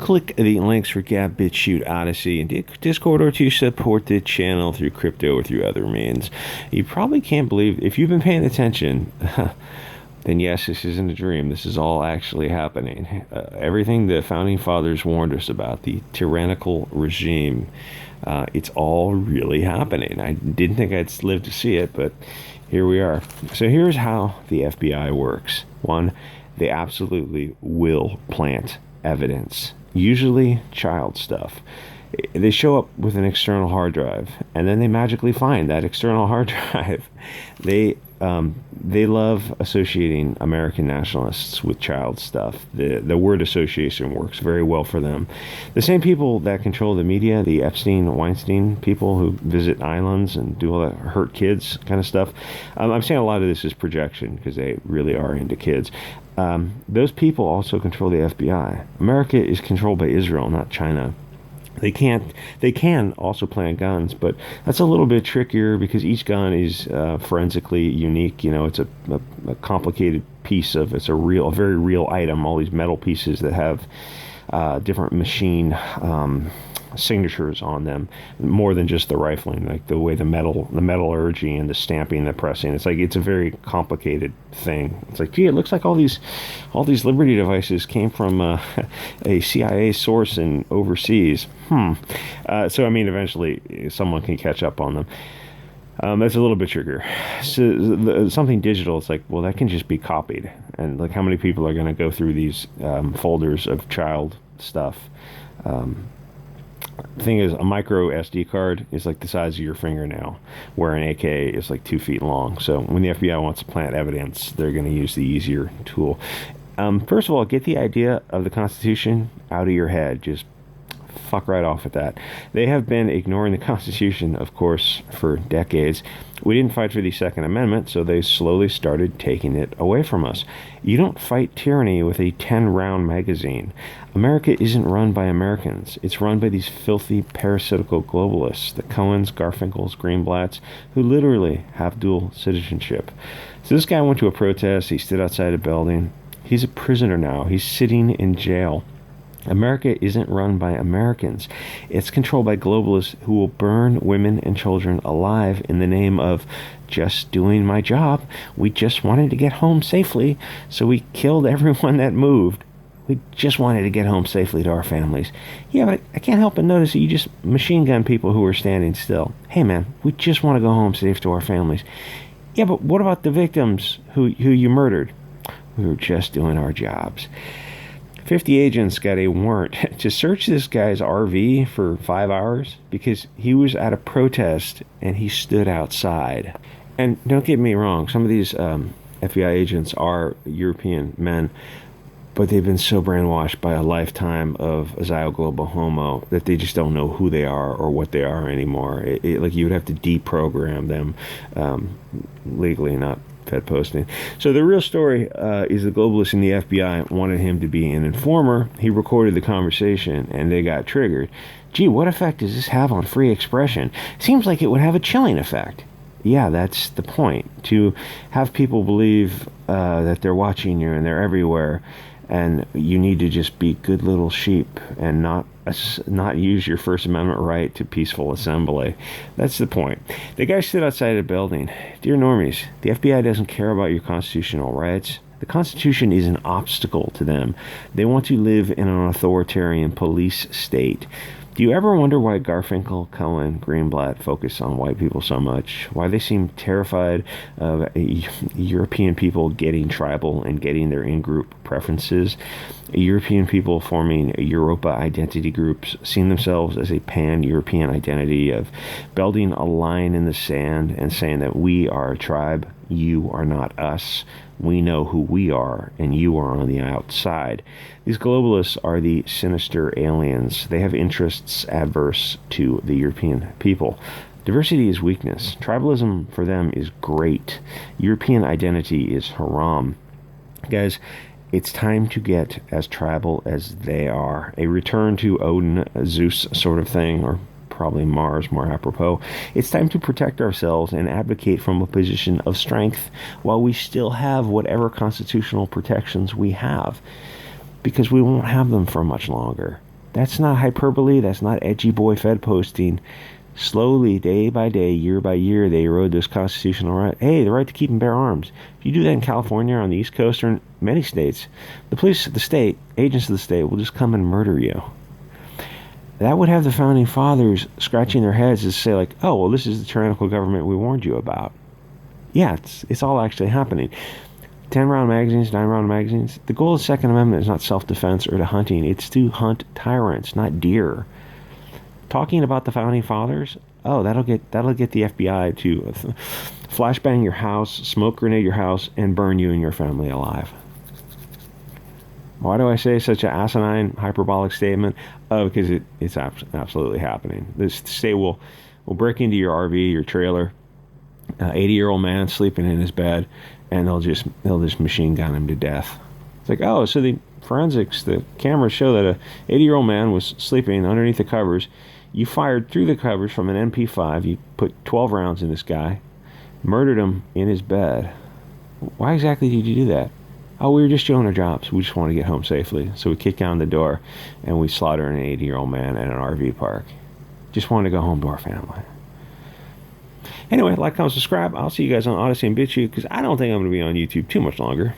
click the links for Gab, BitChute, Odysee, and Discord, or to support the channel through crypto or through other means. You probably can't believe, if you've been paying attention, then yes, this isn't a dream. This is all actually happening. Everything the Founding Fathers warned us about, the tyrannical regime, it's all really happening. I didn't think I'd live to see it, but here we are. So here's how the FBI works. One, they absolutely will plant evidence, usually child stuff. They show up with an external hard drive, and then they magically find that external hard drive. They love associating American nationalists with child stuff. The word association works very well for them. The same people that control the media, the Epstein, Weinstein people who visit islands and do all that hurt kids kind of stuff. I'm saying a lot of this is projection because they really are into kids. Those people also control the FBI. America is controlled by Israel, not China. They can also plant guns, but that's a little bit trickier because each gun is forensically unique. You know, it's a complicated piece of, it's a very real item. All these metal pieces that have different machine signatures on them, more than just the rifling, like the way the metallurgy and the stamping, the pressing. It's a very complicated thing. It's like, gee, it looks like all these Liberty devices came from a CIA source in overseas. So I mean, eventually someone can catch up on them. That's a little bit trickier. So something digital, it's like, well, that can just be copied. And like, how many people are going to go through these folders of child stuff? The thing is, a micro SD card is like the size of your fingernail, where an AK is like 2 feet long. So when the FBI wants to plant evidence, they're going to use the easier tool. First of all, get the idea of the Constitution out of your head. Just fuck right off with that. They have been ignoring the Constitution, of course, for decades. We didn't fight for the Second Amendment, so they slowly started taking it away from us. You don't fight tyranny with a 10-round magazine. America isn't run by Americans. It's run by these filthy, parasitical globalists, the Cohens, Garfinkels, Greenblatts, who literally have dual citizenship. So this guy went to a protest. He stood outside a building. He's a prisoner now. He's sitting in jail. America isn't run by Americans. It's controlled by globalists who will burn women and children alive in the name of just doing my job. We just wanted to get home safely, so we killed everyone that moved. We just wanted to get home safely to our families. Yeah, but I can't help but notice that you just machine gun people who are standing still. Hey, man, we just want to go home safe to our families. Yeah, but what about the victims who you murdered? We were just doing our jobs. 50 agents got a warrant to search this guy's RV for 5 hours because he was at a protest and he stood outside. And don't get me wrong, some of these FBI agents are European men, but they've been so brainwashed by a lifetime of Azio Globo Homo that they just don't know who they are or what they are anymore. Like, you would have to deprogram them legally, not Fed posting. So the real story is the globalists in the FBI wanted him to be an informer. He recorded the conversation and they got triggered. Gee, what effect does this have on free expression? Seems like it would have a chilling effect. Yeah, that's the point. To have people believe that they're watching you and they're everywhere, and you need to just be good little sheep and not use your First Amendment right to peaceful assembly. That's the point. The guy stood outside a building. Dear normies, the FBI doesn't care about your constitutional rights. The Constitution is an obstacle to them. They want to live in an authoritarian police state. Do you ever wonder why Garfinkel, Cohen, Greenblatt focus on white people so much? Why they seem terrified of European people getting tribal and getting their in-group preferences? European people forming Europa identity groups, seeing themselves as a pan-European identity of building a line in the sand and saying that we are a tribe, you are not us. We know who we are, and you are on the outside. These globalists are the sinister aliens. They have interests adverse to the European people. Diversity is weakness. Tribalism for them is great. European identity is haram. Guys, it's time to get as tribal as they are. A return to Odin, Zeus sort of thing, or probably Mars, more apropos. It's time to protect ourselves and advocate from a position of strength while we still have whatever constitutional protections we have, because we won't have them for much longer. That's not hyperbole. That's not edgy boy Fed posting. Slowly, day by day, year by year, they erode this constitutional right. Hey, the right to keep and bear arms. If you do that in California, on the East Coast, or in many states, the police, the state, agents of the state will just come and murder you. That would have the founding fathers scratching their heads to say, like, oh, well, this is the tyrannical government we warned you about. Yeah, it's all actually happening. 10-round magazines, 9-round magazines. The goal of the Second Amendment is not self-defense or to hunting. It's to hunt tyrants, not deer. Talking about the founding fathers, oh, that'll get the FBI to flashbang your house, smoke grenade your house, and burn you and your family alive. Why do I say such an asinine, hyperbolic statement? Oh, because it's absolutely happening. The state will break into your RV, your trailer, 80-year-old man sleeping in his bed, and they'll just machine gun him to death. It's like, oh, so the forensics, the cameras show that a 80-year-old man was sleeping underneath the covers. You fired through the covers from an MP5. You put 12 rounds in this guy, murdered him in his bed. Why exactly did you do that? Oh, we were just doing our jobs. We just want to get home safely. So we kick down the door and we slaughter an 80-year-old man at an RV park. Just wanted to go home to our family. Anyway, like, comment, subscribe. I'll see you guys on Odysee and BitChute because I don't think I'm going to be on YouTube too much longer.